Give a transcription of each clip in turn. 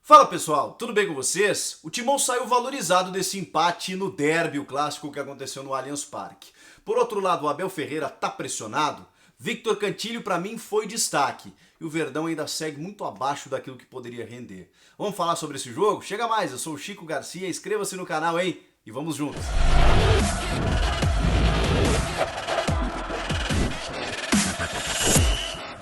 Fala pessoal, tudo bem com vocês? O Timão saiu valorizado desse empate no derby, o clássico que aconteceu no Allianz Parque. Por outro lado, o Abel Ferreira tá pressionado. Victor Cantilho para mim foi destaque e o Verdão ainda segue muito abaixo daquilo que poderia render. Vamos falar sobre esse jogo? Chega mais, eu sou o Chico Garcia, inscreva-se no canal, hein? E vamos juntos!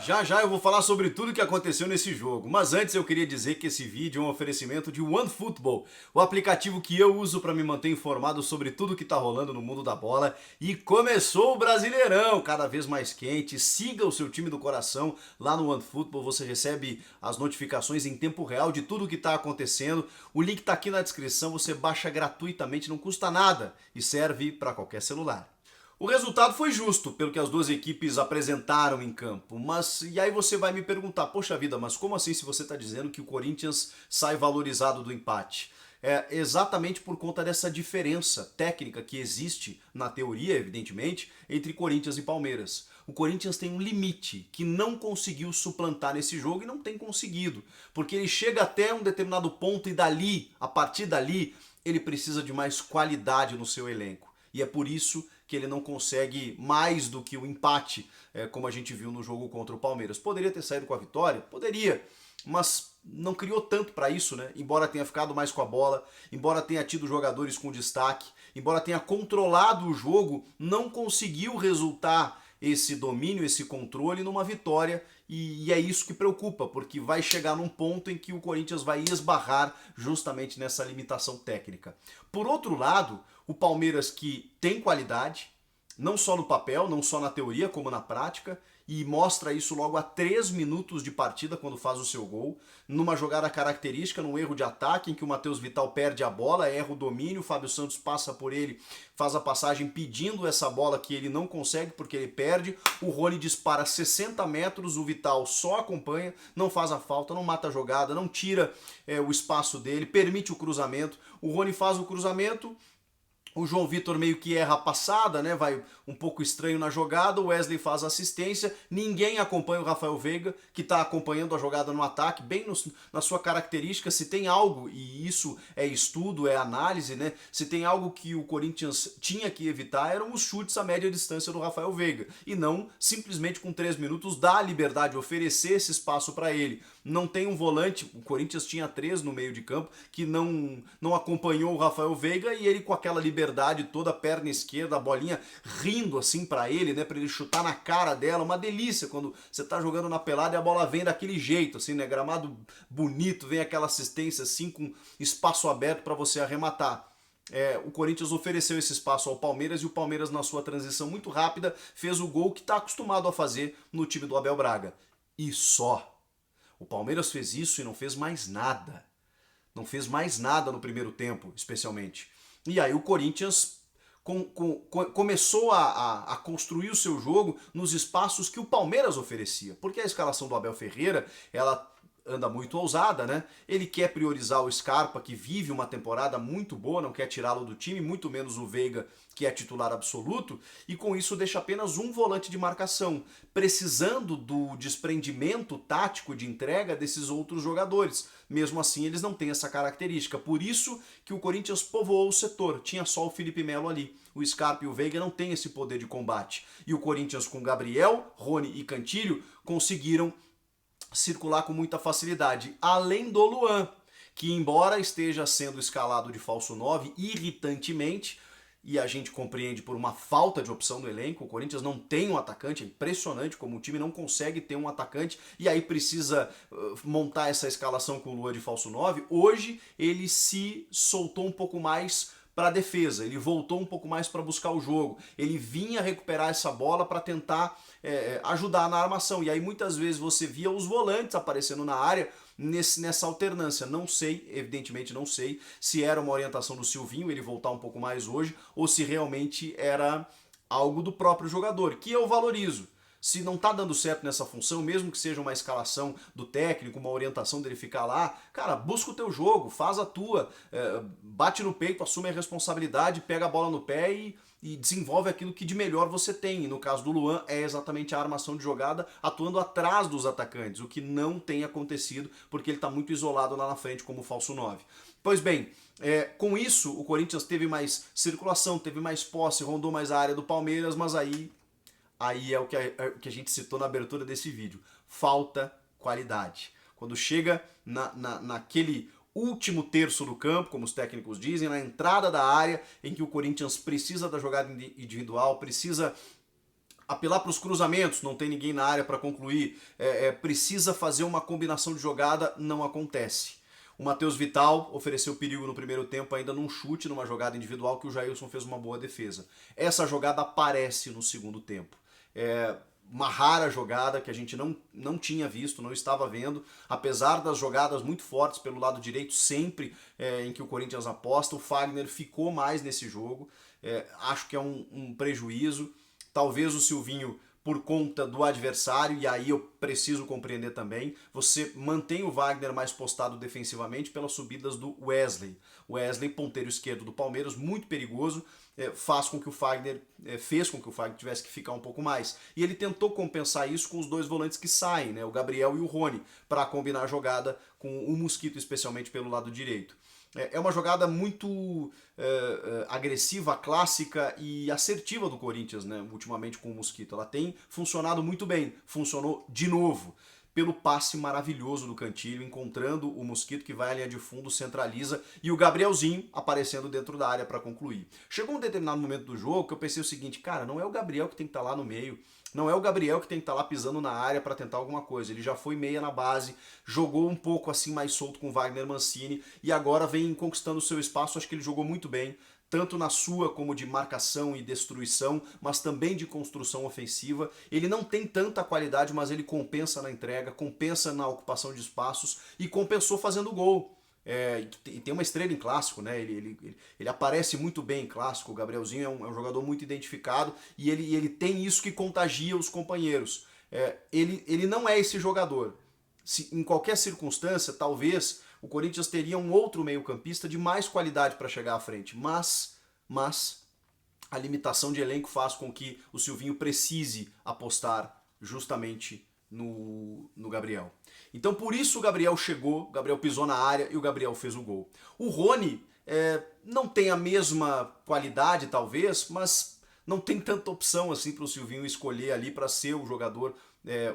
Já eu vou falar sobre tudo o que aconteceu nesse jogo, mas antes eu queria dizer que esse vídeo é um oferecimento de OneFootball, o aplicativo que eu uso para me manter informado sobre tudo que tá rolando no mundo da bola. E começou o Brasileirão, cada vez mais quente. Siga o seu time do coração lá no OneFootball, você recebe as notificações em tempo real de tudo que tá acontecendo. O link tá aqui na descrição, você baixa gratuitamente, não custa nada e serve para qualquer celular. O resultado foi justo, pelo que as duas equipes apresentaram em campo, mas e aí você vai me perguntar, poxa vida, mas como assim se você está dizendo que o Corinthians sai valorizado do empate? É exatamente por conta dessa diferença técnica que existe, na teoria, evidentemente, entre Corinthians e Palmeiras. O Corinthians tem um limite que não conseguiu suplantar nesse jogo e não tem conseguido, porque ele chega até um determinado ponto e dali, a partir dali, ele precisa de mais qualidade no seu elenco. E é por isso que ele não consegue mais do que o empate, como a gente viu no jogo contra o Palmeiras. Poderia ter saído com a vitória? Poderia, mas não criou tanto para isso, né? Embora tenha ficado mais com a bola, embora tenha tido jogadores com destaque, embora tenha controlado o jogo, não conseguiu resultar esse domínio, esse controle numa vitória, e é isso que preocupa, porque vai chegar num ponto em que o Corinthians vai esbarrar justamente nessa limitação técnica. Por outro lado, o Palmeiras, que tem qualidade, não só no papel, não só na teoria, como na prática, e mostra isso logo a 3 minutos de partida quando faz o seu gol, numa jogada característica, num erro de ataque em que o Matheus Vital perde a bola, erra o domínio, o Fábio Santos passa por ele, faz a passagem pedindo essa bola que ele não consegue porque ele perde, o Rony dispara 60 metros, o Vital só acompanha, não faz a falta, não mata a jogada, não tira o espaço dele, permite o cruzamento, o Rony faz o cruzamento, o João Vitor meio que erra a passada, né? Vai um pouco estranho na jogada, o Wesley faz a assistência, ninguém acompanha o Rafael Veiga, que está acompanhando a jogada no ataque, bem na sua característica. Se tem algo, e isso é estudo, é análise, né? Se tem algo que o Corinthians tinha que evitar, eram os chutes a média distância do Rafael Veiga, e não simplesmente com 3 minutos dar a liberdade, oferecer esse espaço para ele. Não tem um volante, o Corinthians tinha 3 no meio de campo, que não acompanhou o Rafael Veiga, e ele com aquela liberdade toda, a perna esquerda, a bolinha rindo assim para ele, né, para ele chutar na cara dela, uma delícia quando você tá jogando na pelada e a bola vem daquele jeito, assim, né, gramado bonito, vem aquela assistência assim com espaço aberto para você arrematar. O Corinthians ofereceu esse espaço ao Palmeiras e o Palmeiras, na sua transição muito rápida, fez o gol que está acostumado a fazer no time do Abel Braga. E só. O Palmeiras fez isso e não fez mais nada. Não fez mais nada no primeiro tempo, especialmente. E aí o Corinthians começou a construir o seu jogo nos espaços que o Palmeiras oferecia. Porque a escalação do Abel Ferreira, ela anda muito ousada, né? Ele quer priorizar o Scarpa, que vive uma temporada muito boa, não quer tirá-lo do time, muito menos o Veiga, que é titular absoluto, e com isso deixa apenas um volante de marcação, precisando do desprendimento tático de entrega desses outros jogadores. Mesmo assim, eles não têm essa característica. Por isso que o Corinthians povoou o setor. Tinha só o Felipe Melo ali. O Scarpa e o Veiga não têm esse poder de combate. E o Corinthians, com Gabriel, Rony e Cantilho, conseguiram circular com muita facilidade. Além do Luan, que embora esteja sendo escalado de falso 9 irritantemente, e a gente compreende por uma falta de opção no elenco, o Corinthians não tem um atacante, é impressionante como o time não consegue ter um atacante, e aí precisa montar essa escalação com o Luan de falso 9. Hoje ele se soltou um pouco mais para a defesa, ele voltou um pouco mais para buscar o jogo, ele vinha recuperar essa bola para tentar ajudar na armação, e aí muitas vezes você via os volantes aparecendo na área nessa alternância. Não sei, evidentemente não sei, se era uma orientação do Silvinho, ele voltar um pouco mais hoje, ou se realmente era algo do próprio jogador, que eu valorizo. Se não tá dando certo nessa função, mesmo que seja uma escalação do técnico, uma orientação dele ficar lá, cara, busca o teu jogo, faz a tua, bate no peito, assume a responsabilidade, pega a bola no pé e desenvolve aquilo que de melhor você tem. E no caso do Luan, é exatamente a armação de jogada, atuando atrás dos atacantes, o que não tem acontecido, porque ele está muito isolado lá na frente como falso 9. Pois bem, com isso, o Corinthians teve mais circulação, teve mais posse, rondou mais a área do Palmeiras, mas aí é o que a gente citou na abertura desse vídeo. Falta qualidade. Quando chega naquele último terço do campo, como os técnicos dizem, na entrada da área, em que o Corinthians precisa da jogada individual, precisa apelar para os cruzamentos, não tem ninguém na área para concluir, precisa fazer uma combinação de jogada, não acontece. O Matheus Vital ofereceu perigo no primeiro tempo, ainda num chute, numa jogada individual, que o Jailson fez uma boa defesa. Essa jogada aparece no segundo tempo. Uma rara jogada que a gente não tinha visto, não estava vendo, apesar das jogadas muito fortes pelo lado direito, sempre em que o Corinthians aposta, o Fagner ficou mais nesse jogo, acho que é um prejuízo, talvez o Silvinho por conta do adversário, e aí eu preciso compreender também, você mantém o Wagner mais postado defensivamente pelas subidas do Wesley. O Wesley, ponteiro esquerdo do Palmeiras, muito perigoso, fez com que o Fagner tivesse que ficar um pouco mais. E ele tentou compensar isso com os dois volantes que saem, né, o Gabriel e o Rony, para combinar a jogada com o Mosquito, especialmente pelo lado direito. É uma jogada muito agressiva, clássica e assertiva do Corinthians, né, ultimamente com o Mosquito. Ela tem funcionado muito bem, funcionou de novo pelo passe maravilhoso do Cantillo, encontrando o Mosquito que vai à linha de fundo, centraliza, e o Gabrielzinho aparecendo dentro da área para concluir. Chegou um determinado momento do jogo que eu pensei o seguinte, cara, não é o Gabriel que tem que estar lá no meio, não é o Gabriel que tem que estar lá pisando na área para tentar alguma coisa. Ele já foi meia na base, jogou um pouco assim mais solto com o Wagner Mancini e agora vem conquistando o seu espaço. Acho que ele jogou muito bem, tanto na sua como de marcação e destruição, mas também de construção ofensiva. Ele não tem tanta qualidade, mas ele compensa na entrega, compensa na ocupação de espaços e compensou fazendo gol. E tem uma estrela em clássico, né? Ele aparece muito bem em clássico. O Gabrielzinho é um jogador muito identificado e ele tem isso que contagia os companheiros. Ele não é esse jogador. Em qualquer circunstância, talvez o Corinthians teria um outro meio-campista de mais qualidade para chegar à frente, mas a limitação de elenco faz com que o Silvinho precise apostar justamente no Gabriel. Então por isso o Gabriel chegou, o Gabriel pisou na área e o Gabriel fez o gol. O Rony não tem a mesma qualidade talvez, mas não tem tanta opção assim para o Silvinho escolher ali para ser o jogador,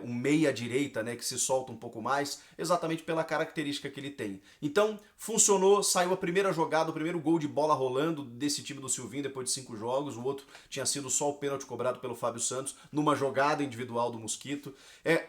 um meia-direita, né, que se solta um pouco mais, exatamente pela característica que ele tem. Então funcionou, saiu a primeira jogada, o primeiro gol de bola rolando desse time do Silvinho depois de 5 jogos, o outro tinha sido só o pênalti cobrado pelo Fábio Santos, numa jogada individual do Mosquito.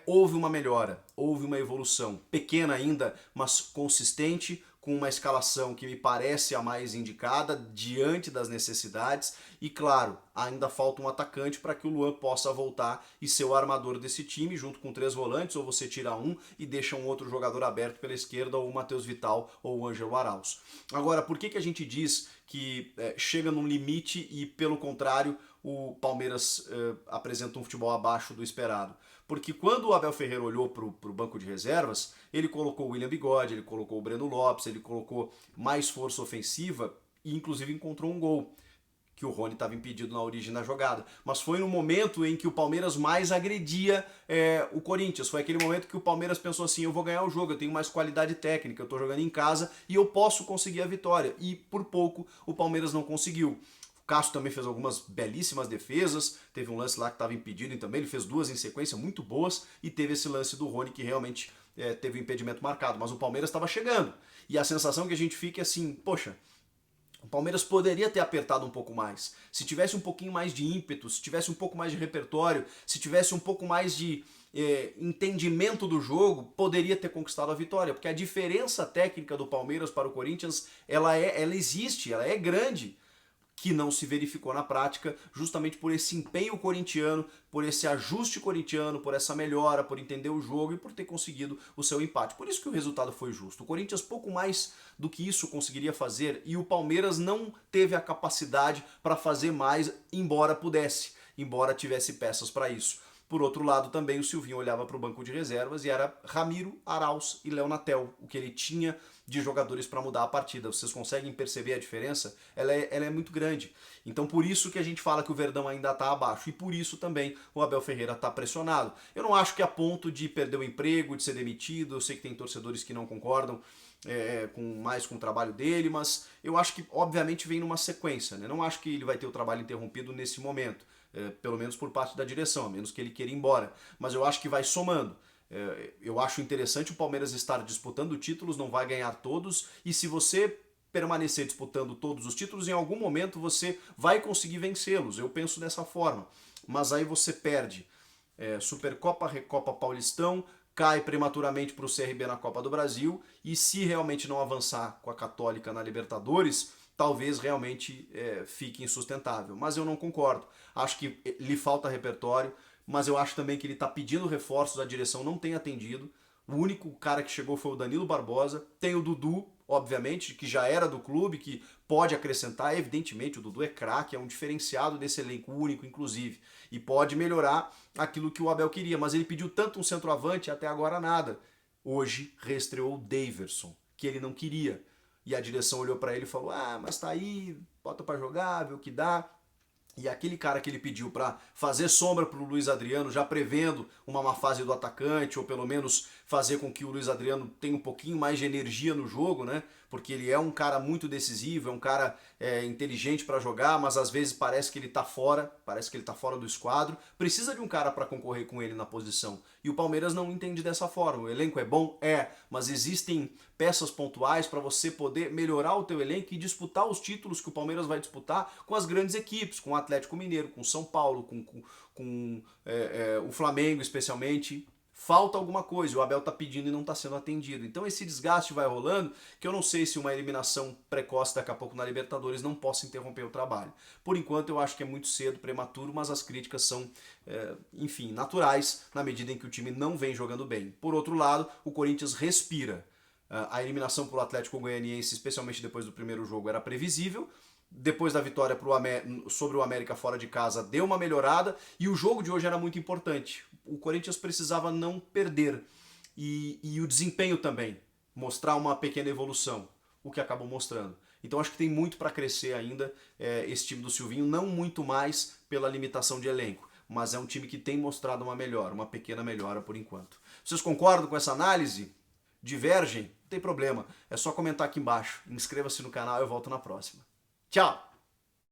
Houve uma melhora, houve uma evolução, pequena ainda, mas consistente, com uma escalação que me parece a mais indicada diante das necessidades e, claro, ainda falta um atacante para que o Luan possa voltar e ser o armador desse time, junto com 3 volantes, ou você tira um e deixa um outro jogador aberto pela esquerda, ou o Matheus Vital ou o Ângelo Arauz. Agora, por que a gente diz que chega num limite e, pelo contrário, o Palmeiras apresenta um futebol abaixo do esperado? Porque quando o Abel Ferreira olhou para o banco de reservas, ele colocou o William Bigode, ele colocou o Breno Lopes, ele colocou mais força ofensiva e inclusive encontrou um gol, que o Rony estava impedido na origem da jogada. Mas foi no momento em que o Palmeiras mais agredia o Corinthians. Foi aquele momento que o Palmeiras pensou assim, eu vou ganhar o jogo, eu tenho mais qualidade técnica, eu estou jogando em casa e eu posso conseguir a vitória. E por pouco o Palmeiras não conseguiu. O Cássio também fez algumas belíssimas defesas, teve um lance lá que estava impedido também, ele fez 2 em sequência muito boas e teve esse lance do Rony que realmente teve o impedimento marcado, mas o Palmeiras estava chegando. E a sensação que a gente fica é assim, poxa, o Palmeiras poderia ter apertado um pouco mais. Se tivesse um pouquinho mais de ímpeto, se tivesse um pouco mais de repertório, se tivesse um pouco mais de entendimento do jogo, poderia ter conquistado a vitória. Porque a diferença técnica do Palmeiras para o Corinthians, ela existe, ela é grande, que não se verificou na prática, justamente por esse empenho corintiano, por esse ajuste corintiano, por essa melhora, por entender o jogo e por ter conseguido o seu empate. Por isso que o resultado foi justo. O Corinthians pouco mais do que isso conseguiria fazer e o Palmeiras não teve a capacidade para fazer mais, embora pudesse, embora tivesse peças para isso. Por outro lado, também o Silvinho olhava para o banco de reservas e era Ramiro, Arauz e Léo Natel, o que ele tinha de jogadores para mudar a partida. Vocês conseguem perceber a diferença? Ela é muito grande. Então por isso que a gente fala que o Verdão ainda está abaixo e por isso também o Abel Ferreira está pressionado. Eu não acho que a ponto de perder o emprego, de ser demitido, eu sei que tem torcedores que não concordam com o trabalho dele, mas eu acho que obviamente vem numa sequência, né? Não acho que ele vai ter o trabalho interrompido nesse momento. Pelo menos por parte da direção, a menos que ele queira ir embora. Mas eu acho que vai somando. Eu acho interessante o Palmeiras estar disputando títulos, não vai ganhar todos, e se você permanecer disputando todos os títulos, em algum momento você vai conseguir vencê-los. Eu penso dessa forma. Mas aí você perde Supercopa, Recopa, Paulistão, cai prematuramente para o CRB na Copa do Brasil, e se realmente não avançar com a Católica na Libertadores, talvez realmente fique insustentável. Mas eu não concordo. Acho que lhe falta repertório, mas eu acho também que ele está pedindo reforços, a direção não tem atendido. O único cara que chegou foi o Danilo Barbosa. Tem o Dudu, obviamente, que já era do clube, que pode acrescentar. Evidentemente, o Dudu é craque, é um diferenciado desse elenco, único, inclusive. E pode melhorar aquilo que o Abel queria. Mas ele pediu tanto um centroavante e até agora nada. Hoje reestreou o Daverson, que ele não queria. E a direção olhou para ele e falou: ah, mas tá aí, bota para jogar, vê o que dá. E aquele cara que ele pediu para fazer sombra para o Luiz Adriano, já prevendo uma má fase do atacante, ou pelo menos fazer com que o Luiz Adriano tenha um pouquinho mais de energia no jogo, né? Porque ele é um cara muito decisivo, é um cara inteligente para jogar, mas às vezes parece que ele tá fora, do esquadro. Precisa de um cara para concorrer com ele na posição. E o Palmeiras não entende dessa forma. O elenco é bom? Mas existem peças pontuais para você poder melhorar o teu elenco e disputar os títulos que o Palmeiras vai disputar com as grandes equipes, com o Atlético Mineiro, com o São Paulo, com o Flamengo especialmente. Falta alguma coisa, o Abel está pedindo e não está sendo atendido. Então esse desgaste vai rolando, que eu não sei se uma eliminação precoce daqui a pouco na Libertadores não possa interromper o trabalho. Por enquanto eu acho que é muito cedo, prematuro, mas as críticas são, enfim, naturais, na medida em que o time não vem jogando bem. Por outro lado, o Corinthians respira. A eliminação para o Atlético Goianiense, especialmente depois do primeiro jogo, era previsível. Depois da vitória sobre o América fora de casa, deu uma melhorada e o jogo de hoje era muito importante. O Corinthians precisava não perder e o desempenho também, mostrar uma pequena evolução, o que acabou mostrando. Então acho que tem muito para crescer ainda esse time do Silvinho, não muito mais pela limitação de elenco, mas é um time que tem mostrado uma melhora, uma pequena melhora por enquanto. Vocês concordam com essa análise? Divergem? Não tem problema, é só comentar aqui embaixo. Inscreva-se no canal e eu volto na próxima. Tchau!